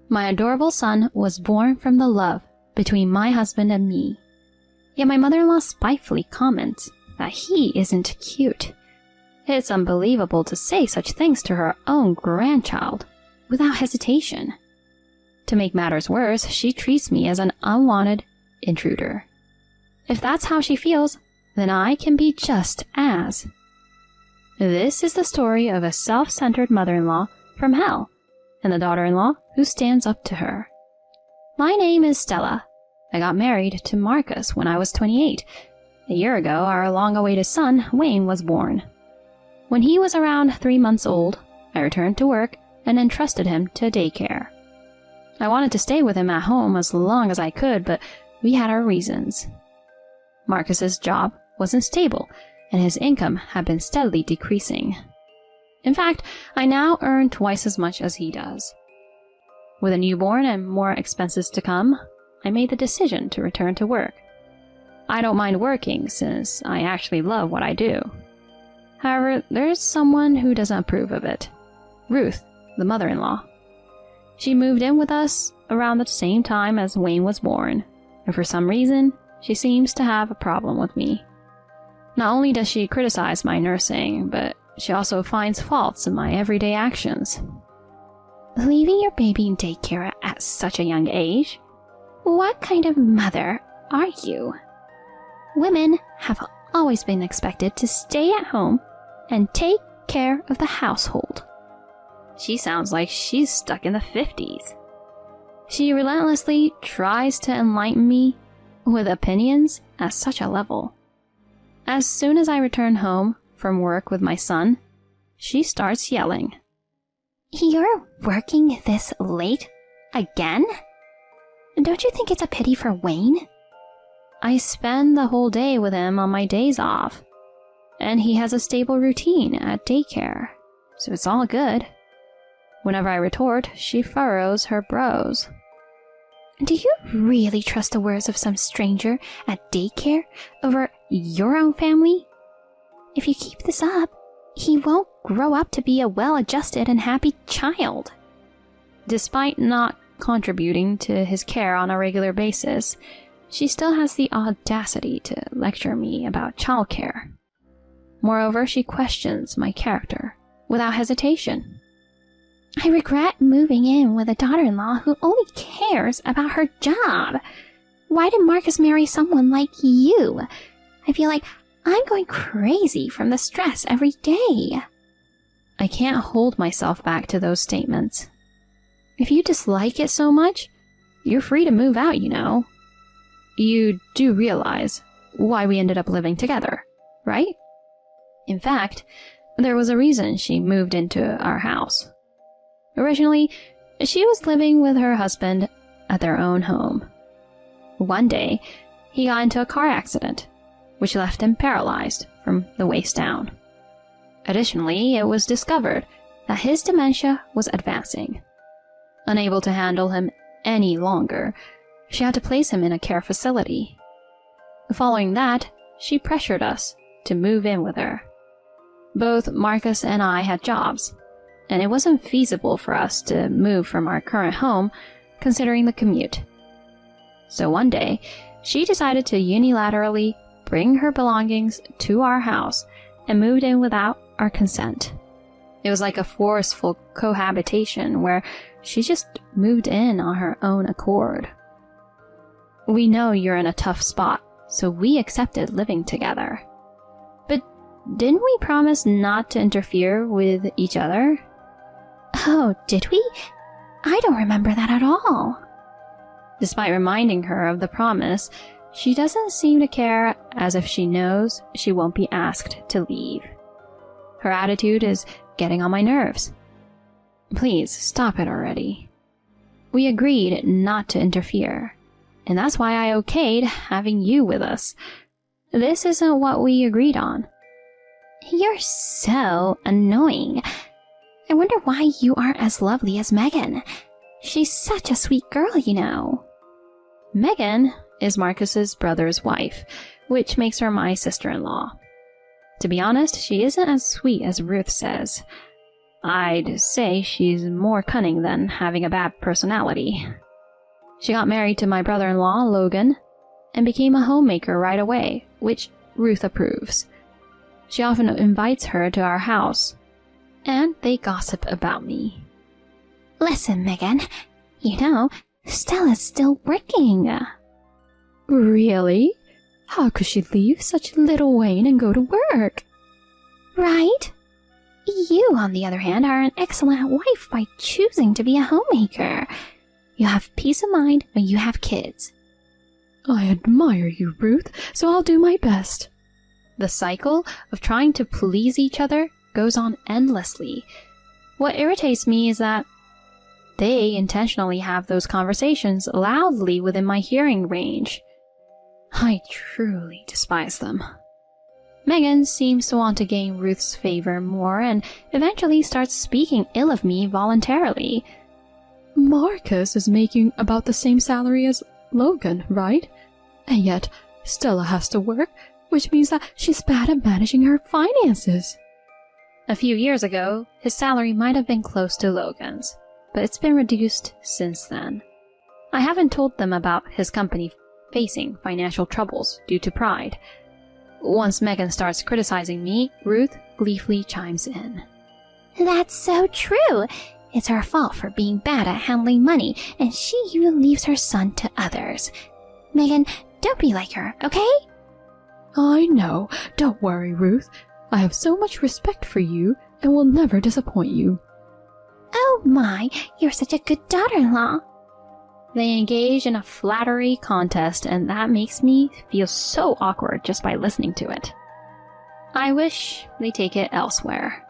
My adorable son was born from the love between my husband and me. Yet my mother-in-law spitefully comments that he isn't cute. It's unbelievable to say such things to her own grandchild without hesitation. To make matters worse, she treats me as an unwanted intruder. If that's how she feels, then I can be just as. This is the story of a self-centered mother-in-law from hell and the daughter-in-law who stands up to her. My name is Stella. I got married to Marcus when I was 28. A year ago, our long-awaited son, Wayne, was born. When he was around 3 months old, I returned to work and entrusted him to daycare. I wanted to stay with him at home as long as I could, but we had our reasons. Marcus's job wasn't stable, and his income had been steadily decreasing. In fact, I now earn twice as much as he does. With a newborn and more expenses to come, I made the decision to return to work. I don't mind working since I actually love what I do. However, there's someone who doesn't approve of it. Ruth, the mother-in-law. She moved in with us around the same time as Wayne was born, and for some reason, she seems to have a problem with me. Not only does she criticize my nursing, but she also finds faults in my everyday actions. Leaving your baby in daycare at such a young age? What kind of mother are you? Women have always been expected to stay at home and take care of the household. She sounds like she's stuck in the 50s. She relentlessly tries to enlighten me with opinions at such a level. As soon as I return home from work with my son, she starts yelling. You're working this late? Again? Don't you think it's a pity for Wayne? I spend the whole day with him on my days off, and he has a stable routine at daycare, so it's all good. Whenever I retort, she furrows her brows. Do you really trust the words of some stranger at daycare over your own family? If you keep this up, he won't grow up to be a well-adjusted and happy child. Despite not contributing to his care on a regular basis, she still has the audacity to lecture me about childcare. Moreover, she questions my character without hesitation. I regret moving in with a daughter-in-law who only cares about her job. Why did Marcus marry someone like you? I feel like I'm going crazy from the stress every day. I can't hold myself back to those statements. If you dislike it so much, you're free to move out, you know. You do realize why we ended up living together, right? In fact, there was a reason she moved into our house. Originally, she was living with her husband at their own home. One day, he got into a car accident, which left him paralyzed from the waist down. Additionally, it was discovered that his dementia was advancing. Unable to handle him any longer, she had to place him in a care facility. Following that, she pressured us to move in with her. Both Marcus and I had jobs, and it wasn't feasible for us to move from our current home considering the commute. So one day, she decided to unilaterally bring her belongings to our house and moved in without our consent. It was like a forceful cohabitation where she just moved in on her own accord. We know you're in a tough spot, so we accepted living together. But didn't we promise not to interfere with each other? Oh, did we? I don't remember that at all. Despite reminding her of the promise, she doesn't seem to care, as if she knows she won't be asked to leave. Her attitude is getting on my nerves. Please, stop it already. We agreed not to interfere, and that's why I okayed having you with us. This isn't what we agreed on. You're so annoying. I wonder why you aren't as lovely as Megan. She's such a sweet girl, you know. Megan is Marcus's brother's wife, which makes her my sister-in-law. To be honest, she isn't as sweet as Ruth says. I'd say she's more cunning than having a bad personality. She got married to my brother-in-law, Logan, and became a homemaker right away, which Ruth approves. She often invites her to our house, and they gossip about me. Listen, Megan, you know, Stella's still working. Really? How could she leave such little Wayne and go to work? Right? You, on the other hand, are an excellent wife by choosing to be a homemaker. You have peace of mind when you have kids. I admire you, Ruth, so I'll do my best. The cycle of trying to please each other goes on endlessly. What irritates me is that they intentionally have those conversations loudly within my hearing range. I truly despise them. Megan seems to want to gain Ruth's favor more and eventually starts speaking ill of me voluntarily. Marcus is making about the same salary as Logan, right? And yet, Stella has to work, which means that she's bad at managing her finances. A few years ago, his salary might have been close to Logan's, but it's been reduced since then. I haven't told them about his company facing financial troubles due to pride. Once Megan starts criticizing me, Ruth gleefully chimes in. That's so true. It's her fault for being bad at handling money, and she even leaves her son to others. Megan, don't be like her, okay? I know. Don't worry, Ruth. I have so much respect for you and will never disappoint you. Oh my, you're such a good daughter-in-law. They engage in a flattery contest, and that makes me feel so awkward just by listening to it. I wish they take it elsewhere.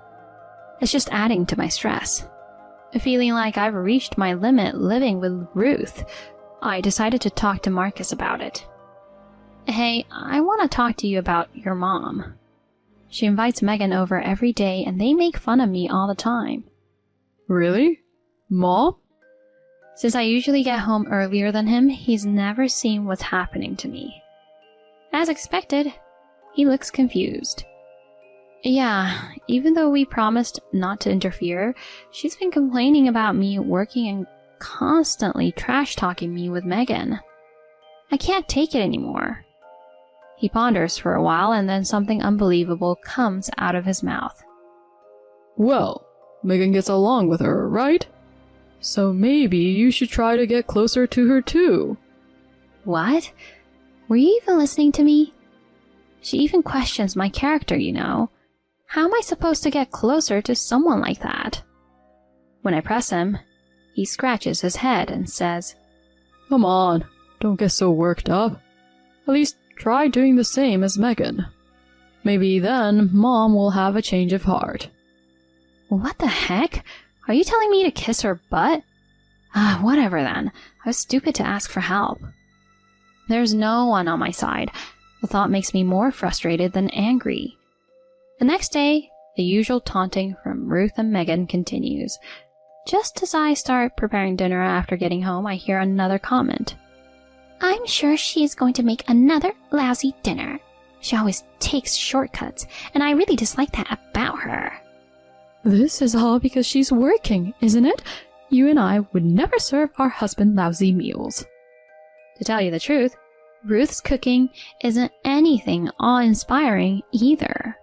It's just adding to my stress. Feeling like I've reached my limit living with Ruth, I decided to talk to Marcus about it. Hey, I want to talk to you about your mom. She invites Megan over every day, and they make fun of me all the time. Really? Mom? Since I usually get home earlier than him, he's never seen what's happening to me. As expected, he looks confused. Yeah, even though we promised not to interfere, she's been complaining about me working and constantly trash-talking me with Megan. I can't take it anymore. He ponders for a while, and then something unbelievable comes out of his mouth. Well, Megan gets along with her, right? So maybe you should try to get closer to her too. What? Were you even listening to me? She even questions my character, you know. How am I supposed to get closer to someone like that? When I press him, he scratches his head and says, Come on, don't get so worked up. At least try doing the same as Megan. Maybe then Mom will have a change of heart. What the heck? Are you telling me to kiss her butt? Whatever then. I was stupid to ask for help. There's no one on my side. The thought makes me more frustrated than angry. The next day, the usual taunting from Ruth and Megan continues. Just as I start preparing dinner after getting home, I hear another comment. I'm sure she's going to make another lousy dinner. She always takes shortcuts, and I really dislike that about her. This is all because she's working, isn't it? You and I would never serve our husband lousy meals. To tell you the truth, Ruth's cooking isn't anything awe-inspiring either.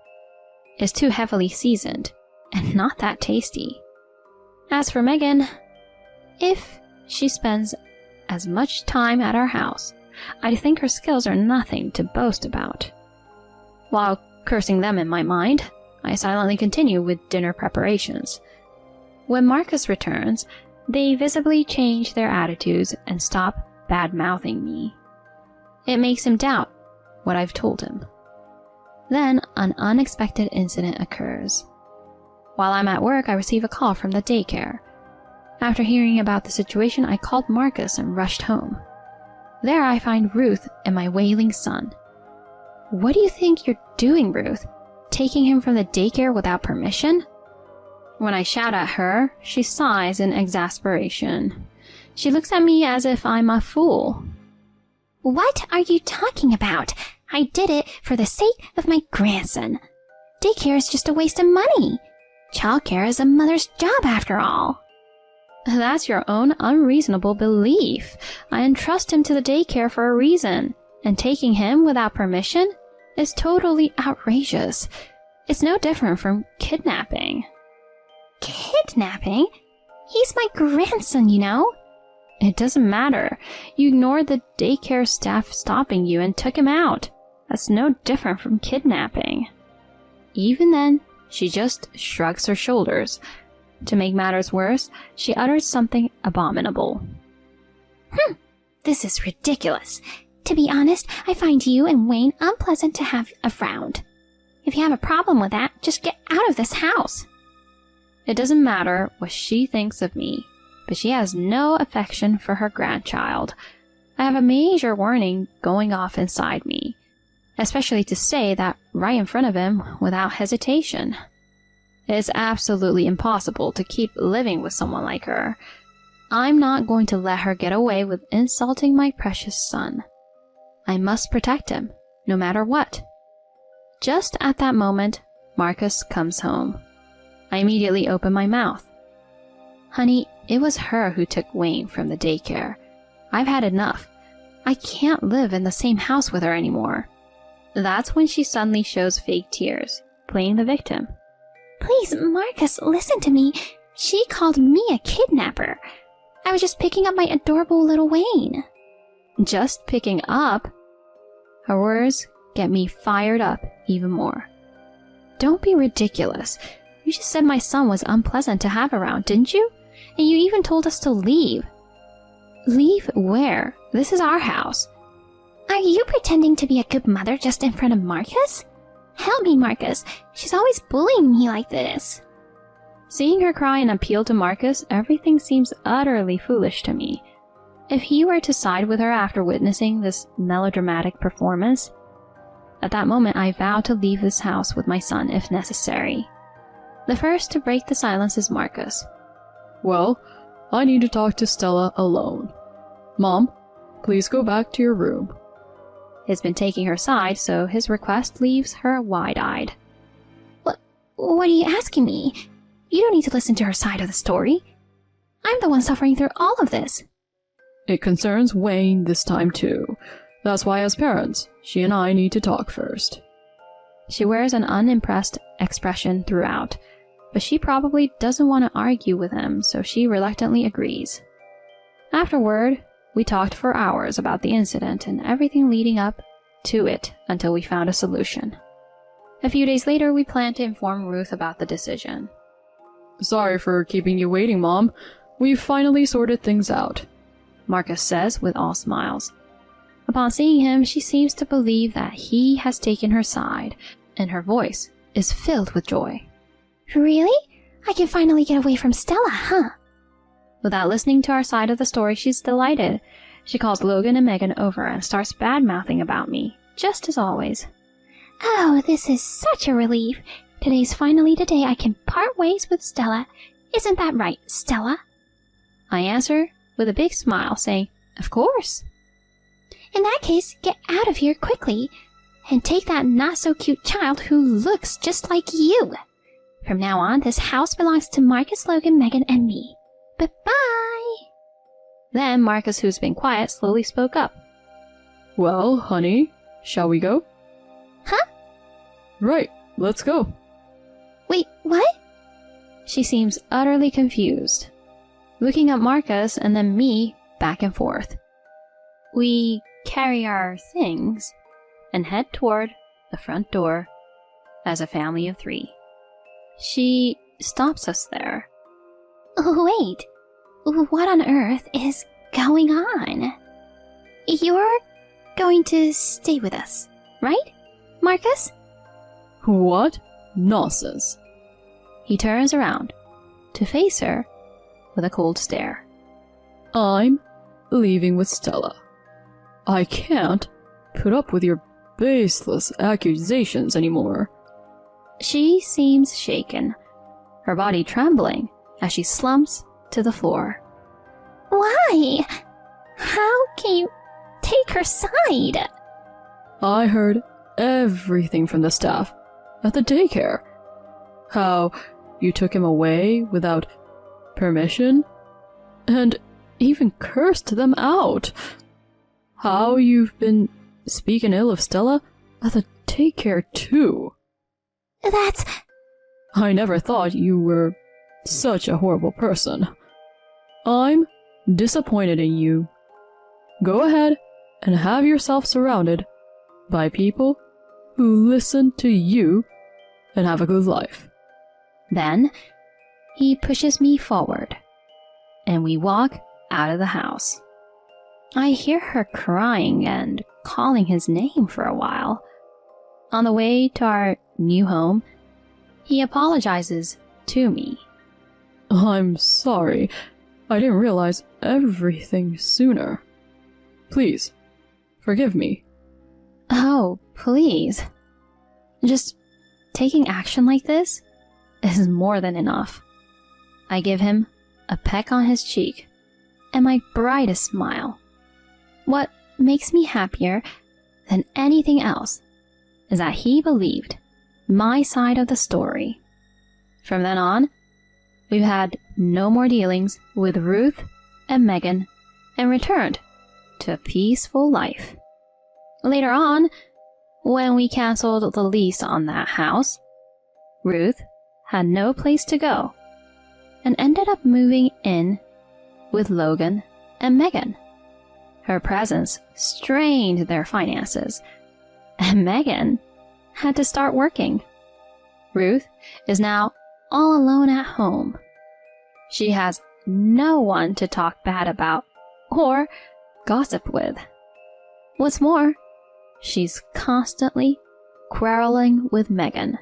It's too heavily seasoned, and not that tasty. As for Megan, if she spends as much time at our house, I think her skills are nothing to boast about. While cursing them in my mind, I silently continue with dinner preparations. When Marcus returns, they visibly change their attitudes and stop bad-mouthing me. It makes him doubt what I've told him. Then an unexpected incident occurs. While I'm at work, I receive a call from the daycare. After hearing about the situation, I called Marcus and rushed home. There I find Ruth and my wailing son. What do you think you're doing, Ruth? Taking him from the daycare without permission? When I shout at her, she sighs in exasperation. She looks at me as if I'm a fool. What are you talking about? I did it for the sake of my grandson. Daycare is just a waste of money. Childcare is a mother's job after all. That's your own unreasonable belief. I entrust him to the daycare for a reason, and taking him without permission is totally outrageous. It's no different from kidnapping. Kidnapping? He's my grandson, you know. It doesn't matter. You ignored the daycare staff stopping you and took him out. That's no different from kidnapping. Even then, she just shrugs her shoulders. To make matters worse, she utters something abominable. This is ridiculous. To be honest, I find you and Wayne unpleasant to have around. If you have a problem with that, just get out of this house. It doesn't matter what she thinks of me, but she has no affection for her grandchild. I have a major warning going off inside me, especially to say that right in front of him without hesitation. It is absolutely impossible to keep living with someone like her. I'm not going to let her get away with insulting my precious son. I must protect him, no matter what. Just at that moment, Marcus comes home. I immediately open my mouth. Honey, it was her who took Wayne from the daycare. I've had enough. I can't live in the same house with her anymore. That's when she suddenly shows fake tears, playing the victim. Please, Marcus, listen to me. She called me a kidnapper. I was just picking up my adorable little Wayne. Just picking up? Her words get me fired up even more. Don't be ridiculous. You just said my son was unpleasant to have around, didn't you? And you even told us to leave. Leave where? This is our house. Are you pretending to be a good mother just in front of Marcus? Help me, Marcus. She's always bullying me like this. Seeing her cry and appeal to Marcus, everything seems utterly foolish to me. If he were to side with her after witnessing this melodramatic performance, at that moment I vow to leave this house with my son if necessary. The first to break the silence is Marcus. Well, I need to talk to Stella alone. Mom, please go back to your room. He's been taking her side, so his request leaves her wide-eyed. What are you asking me? You don't need to listen to her side of the story. I'm the one suffering through all of this. It concerns Wayne this time too. That's why as parents, she and I need to talk first. She wears an unimpressed expression throughout, but she probably doesn't want to argue with him, so she reluctantly agrees. Afterward, we talked for hours about the incident and everything leading up to it until we found a solution. A few days later, we planned to inform Ruth about the decision. Sorry for keeping you waiting, Mom. We've finally sorted things out, Marcus says with all smiles. Upon seeing him, she seems to believe that he has taken her side, and her voice is filled with joy. Really? I can finally get away from Stella, huh? Without listening to our side of the story, she's delighted. She calls Logan and Megan over and starts bad-mouthing about me, just as always. Oh, this is such a relief. Today's finally the day I can part ways with Stella. Isn't that right, Stella? I answer with a big smile, saying, Of course. In that case, get out of here quickly, and take that not-so-cute child who looks just like you. From now on, this house belongs to Marcus, Logan, Megan, and me. Bye-bye! Then Marcus, who's been quiet, slowly spoke up. Well, honey, shall we go? Huh? Right, let's go. Wait, what? She seems utterly confused, looking at Marcus and then me back and forth. We carry our things and head toward the front door as a family of 3. She stops us there. Wait, what on earth is going on? You're going to stay with us, right, Marcus? What? Nonsense. He turns around to face her with a cold stare. I'm leaving with Stella. I can't put up with your baseless accusations anymore. She seems shaken, her body trembling as she slumps to the floor. Why? How can you take her side? I heard everything from the staff at the daycare. How you took him away without permission, and even cursed them out. How you've been speaking ill of Stella at the daycare too. That's... I never thought you were such a horrible person. I'm disappointed in you. Go ahead and have yourself surrounded by people who listen to you and have a good life. Then he pushes me forward, and we walk out of the house. I hear her crying and calling his name for a while. On the way to our new home, he apologizes to me. I'm sorry. I didn't realize everything sooner. Please, forgive me. Oh, please. Just taking action like this is more than enough. I give him a peck on his cheek and my brightest smile. What makes me happier than anything else is that he believed my side of the story. From then on, we've had no more dealings with Ruth and Megan and returned to a peaceful life. Later on, when we canceled the lease on that house, Ruth had no place to go and ended up moving in with Logan and Megan. Her presence strained their finances, and Megan had to start working. Ruth is now all alone at home. She has no one to talk bad about or gossip with. What's more, she's constantly quarreling with Megan,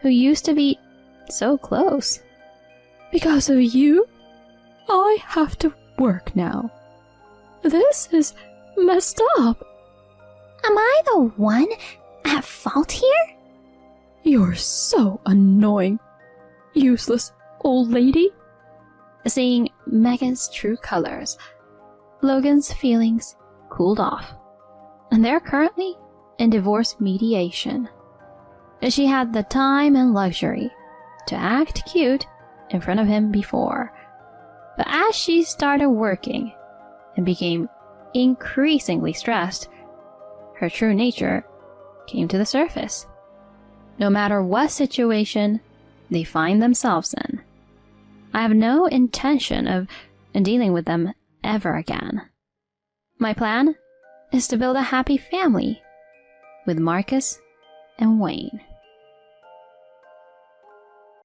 who used to be so close. Because of you, I have to work now. This is messed up. Am I the one at fault here? You're so annoying, useless old lady. Seeing Megan's true colors, Logan's feelings cooled off, and they're currently in divorce mediation. She had the time and luxury to act cute in front of him before, but as she started working and became increasingly stressed, her true nature came to the surface. No matter what situation they find themselves in, I have no intention of dealing with them ever again. My plan is to build a happy family with Marcus and Wayne.